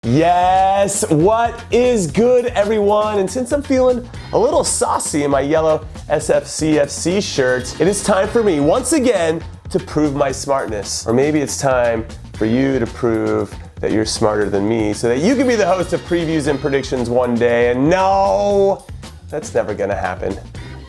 Yes, what is good, everyone? And since I'm feeling a little saucy in my yellow SFCFC shirt, it is time for me once again to prove my smartness. Or maybe it's time for you to prove that you're smarter than me so that you can be the host of previews and predictions one day. And no, that's never gonna happen.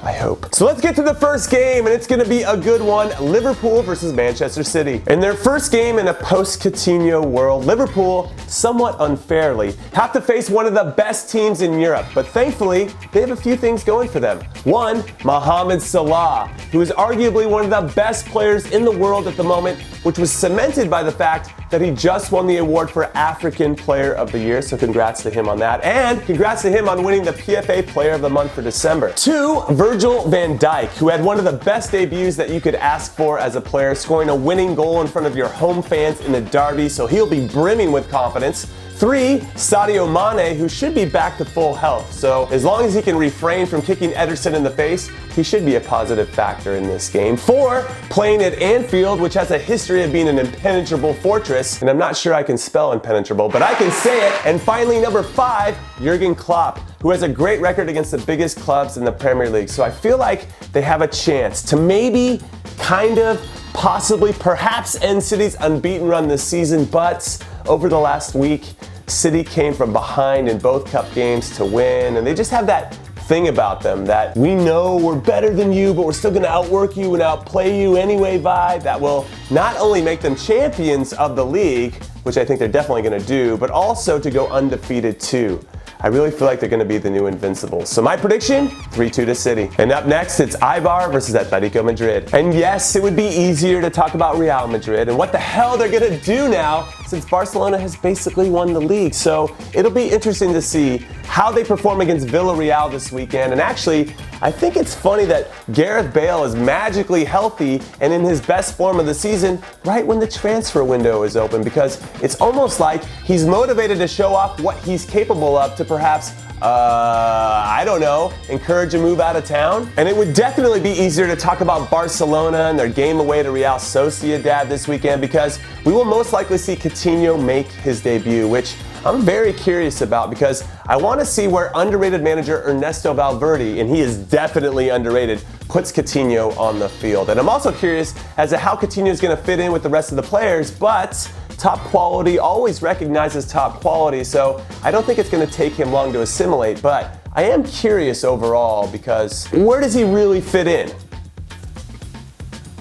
I hope. So let's get to the first game, and it's going to be a good one. Liverpool versus Manchester City. In their first game in a post-Coutinho world, Liverpool, somewhat unfairly, have to face one of the best teams in Europe. But thankfully, they have a few things going for them. One, Mohamed Salah, who is arguably one of the best players in the world at the moment, which was cemented by the fact that he just won the award for African Player of the Year, so congrats to him on that. And congrats to him on winning the PFA Player of the Month for December. Two, Virgil van Dijk, who had one of the best debuts that you could ask for as a player, scoring a winning goal in front of your home fans in the derby, so he'll be brimming with confidence. Three, Sadio Mane, who should be back to full health. So as long as he can refrain from kicking Ederson in the face, he should be a positive factor in this game. Four, playing at Anfield, which has a history of being an impenetrable fortress. And I'm not sure I can spell impenetrable, but I can say it. And finally, number five, Jurgen Klopp, who has a great record against the biggest clubs in the Premier League. So I feel like they have a chance to maybe, kind of, possibly, perhaps end City's unbeaten run this season. But over the last week, City came from behind in both cup games to win, and they just have that thing about them that we know we're better than you, but we're still going to outwork you and outplay you anyway vibe that will not only make them champions of the league, which I think they're definitely going to do, but also to go undefeated too. I really feel like they're going to be the new Invincibles. So my prediction, 3-2 to City. And up next, it's Eibar versus Atletico Madrid. And yes, it would be easier to talk about Real Madrid and what the hell they're going to do now since Barcelona has basically won the league. So it'll be interesting to see how they perform against Villarreal this weekend. And actually, I think it's funny that Gareth Bale is magically healthy and in his best form of the season right when the transfer window is open, because it's almost like he's motivated to show off what he's capable of to perhaps, I don't know, encourage a move out of town. And it would definitely be easier to talk about Barcelona and their game away to Real Sociedad this weekend, because we will most likely see Coutinho make his debut, which I'm very curious about because I want to see where underrated manager Ernesto Valverde, and he is definitely underrated, puts Coutinho on the field. And I'm also curious as to how Coutinho is going to fit in with the rest of the players, but top quality always recognizes top quality, so I don't think it's going to take him long to assimilate, but I am curious overall because where does he really fit in?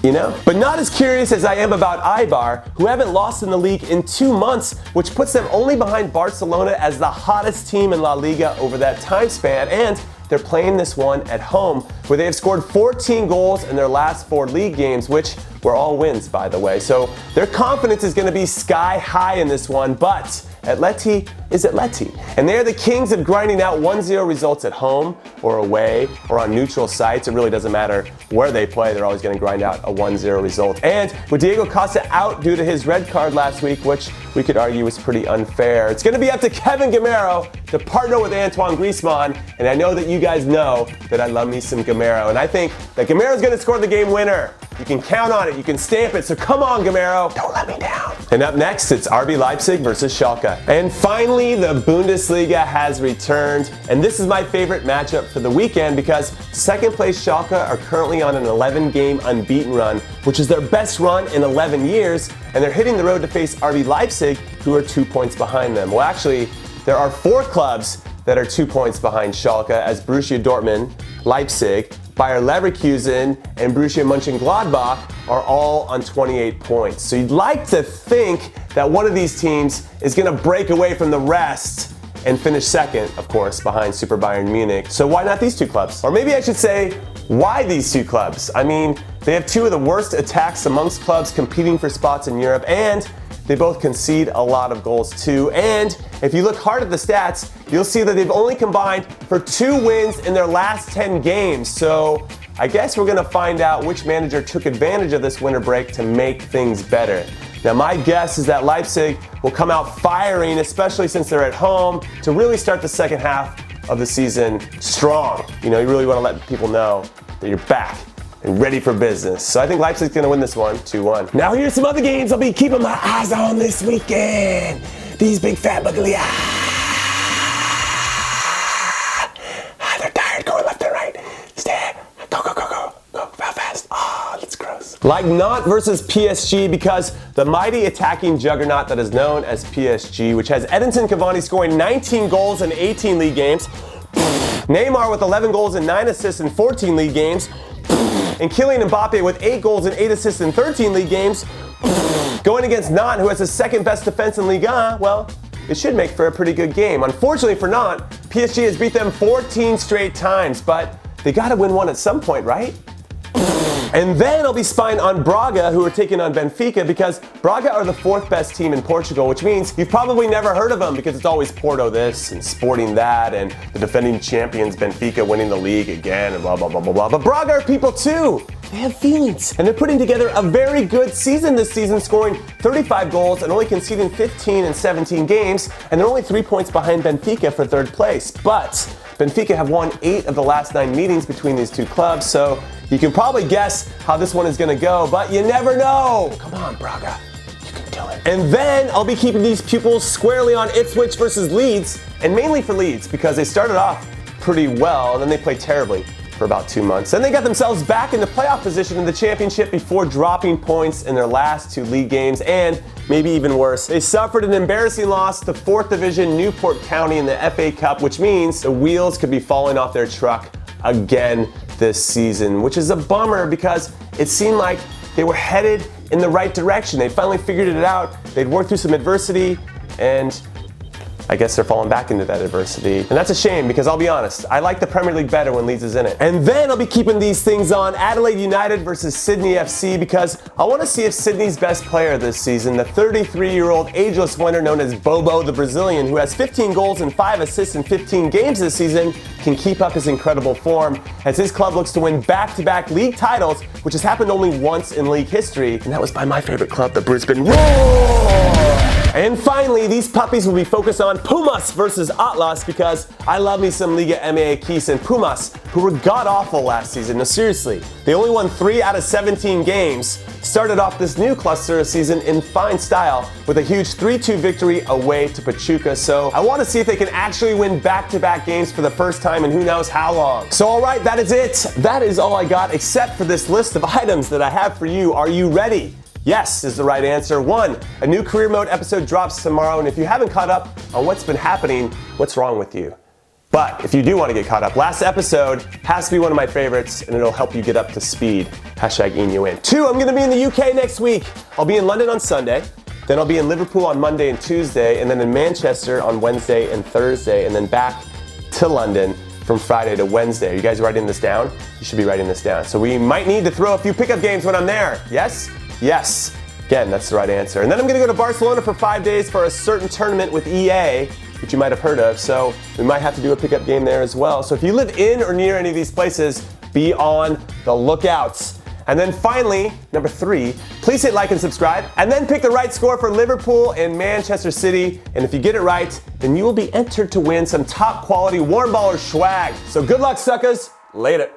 You know? But not as curious as I am about Eibar, who haven't lost in the league in 2 months, which puts them only behind Barcelona as the hottest team in La Liga over that time span, and they're playing this one at home, where they have scored 14 goals in their last 4 league games, which were all wins, by the way. So their confidence is going to be sky high in this one, but Atleti is Atleti. And they are the kings of grinding out 1-0 results at home or away or on neutral sites. It really doesn't matter where they play. They're always going to grind out a 1-0 result. And with Diego Costa out due to his red card last week, which we could argue was pretty unfair, it's going to be up to Kevin Gamero to partner with Antoine Griezmann. And I know that you guys know that I love me some Gamero. And I think that Gamero's going to score the game winner. You can count on it. You can stamp it. So come on, Gamero. Don't let me down. And up next, it's RB Leipzig versus Schalke. And finally, the Bundesliga has returned. And this is my favorite matchup for the weekend because second place Schalke are currently on an 11-game unbeaten run, which is their best run in 11 years. And they're hitting the road to face RB Leipzig, who are 2 points behind them. Well, actually, there are 4 clubs that are 2 points behind Schalke, as Borussia Dortmund, Leipzig, Bayer Leverkusen, and Borussia Mönchengladbach are all on 28 points. So you'd like to think that one of these teams is going to break away from the rest and finish second, of course, behind Super Bayern Munich. So why not these 2 clubs? Or maybe I should say, why these 2 clubs? I mean, they have 2 of the worst attacks amongst clubs competing for spots in Europe, and they both concede a lot of goals too. And if you look hard at the stats, you'll see that they've only combined for 2 wins in their last 10 games. So I guess we're going to find out which manager took advantage of this winter break to make things better. Now my guess is that Leipzig will come out firing, especially since they're at home, to really start the second half of the season strong. You know, you really want to let people know that you're back and ready for business. So I think Leipzig's going to win this one 2-1. Now here's some other games I'll be keeping my eyes on this weekend. these big fat buccaneers. They're tired going left and right. Stay. Go, go, go, go. Go, fast. Oh, that's gross. Like Nantes versus PSG, because the mighty attacking juggernaut that is known as PSG, which has Edinson Cavani scoring 19 goals in 18 league games, Neymar with 11 goals and 9 assists in 14 league games, and Kylian Mbappe with 8 goals and 8 assists in 13 league games, going against Nantes, who has the second best defense in Ligue 1, well, it should make for a pretty good game. Unfortunately for Nantes, PSG has beat them 14 straight times, but they gotta win one at some point, right? And then I'll be spying on Braga, who are taking on Benfica, because Braga are the 4th best team in Portugal, which means you've probably never heard of them because it's always Porto this and Sporting that and the defending champions Benfica winning the league again and blah, blah, blah, blah, blah. But Braga are people too. They have feelings. And they're putting together a very good season this season, scoring 35 goals and only conceding 15 in 17 games. And they're only 3 points behind Benfica for 3rd place. But Benfica have won 8 of the last 9 meetings between these two clubs, so you can probably guess how this one is going to go, but you never know. Come on, Braga. You can do it. And then I'll be keeping these pupils squarely on Ipswich versus Leeds, and mainly for Leeds because they started off pretty well, and then they played terribly for about 2 months. Then they got themselves back into playoff position in the championship before dropping points in their last 2 league games, and maybe even worse, they suffered an embarrassing loss to 4th Division Newport County in the FA Cup, which means the wheels could be falling off their truck again this season, which is a bummer because it seemed like they were headed in the right direction. They finally figured it out. They'd worked through some adversity, and I guess they're falling back into that adversity. And that's a shame because I'll be honest, I like the Premier League better when Leeds is in it. And then I'll be keeping these things on Adelaide United versus Sydney FC because I want to see if Sydney's best player this season, the 33-year-old ageless winner known as Bobo the Brazilian, who has 15 goals and 5 assists in 15 games this season, can keep up his incredible form as his club looks to win back-to-back league titles, which has happened only once in league history, and that was by my favorite club, the Brisbane Roar! And finally, these puppies will be focused on Pumas versus Atlas because I love me some Liga MX and Pumas, who were god-awful last season. No, seriously, they only won 3 out of 17 games, started off this new cluster of season in fine style with a huge 3-2 victory away to Pachuca. So I want to see if they can actually win back-to-back games for the first time in who knows how long. So all right, that is it. That is all I got except for this list of items that I have for you. Are you ready? Yes is the right answer. 1, a new career mode episode drops tomorrow, and if you haven't caught up on what's been happening, what's wrong with you? But if you do want to get caught up, last episode has to be one of my favorites, and it'll help you get up to speed. Hashtag you in. 2, I'm going to be in the UK next week. I'll be in London on Sunday, then I'll be in Liverpool on Monday and Tuesday, and then in Manchester on Wednesday and Thursday, and then back to London from Friday to Wednesday. Are you guys writing this down? You should be writing this down. So we might need to throw a few pickup games when I'm there. Yes? Yes. Again, that's the right answer. And then I'm going to go to Barcelona for 5 days for a certain tournament with EA, which you might have heard of. So we might have to do a pickup game there as well. So if you live in or near any of these places, be on the lookout. And then finally, number 3, please hit like and subscribe, and then pick the right score for Liverpool and Manchester City. And if you get it right, then you will be entered to win some top quality warm baller swag. So good luck, suckers. Later.